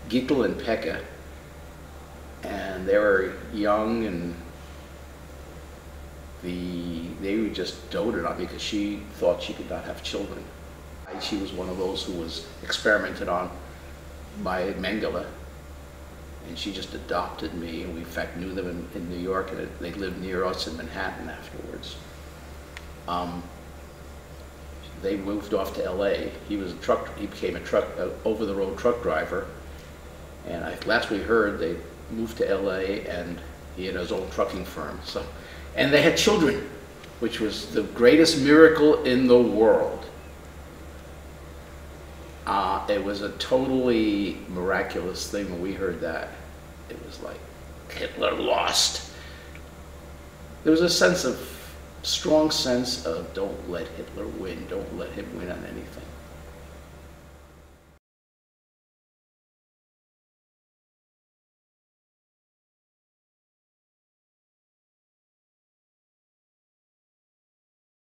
Gittel and Pekka, and they were young, and they were just doted on me because she thought she could not have children. She was one of those who was experimented on by Mengele, and she just adopted me, and we in fact knew them in New York, and they lived near us in Manhattan afterwards. They moved off to LA. He became a over-the-road truck driver, and last we heard, they moved to LA, and he had his own trucking firm. So, and they had children, which was the greatest miracle in the world. It was a totally miraculous thing when we heard that. It was like Hitler lost. There was a strong sense of don't let Hitler win, don't let him win on anything.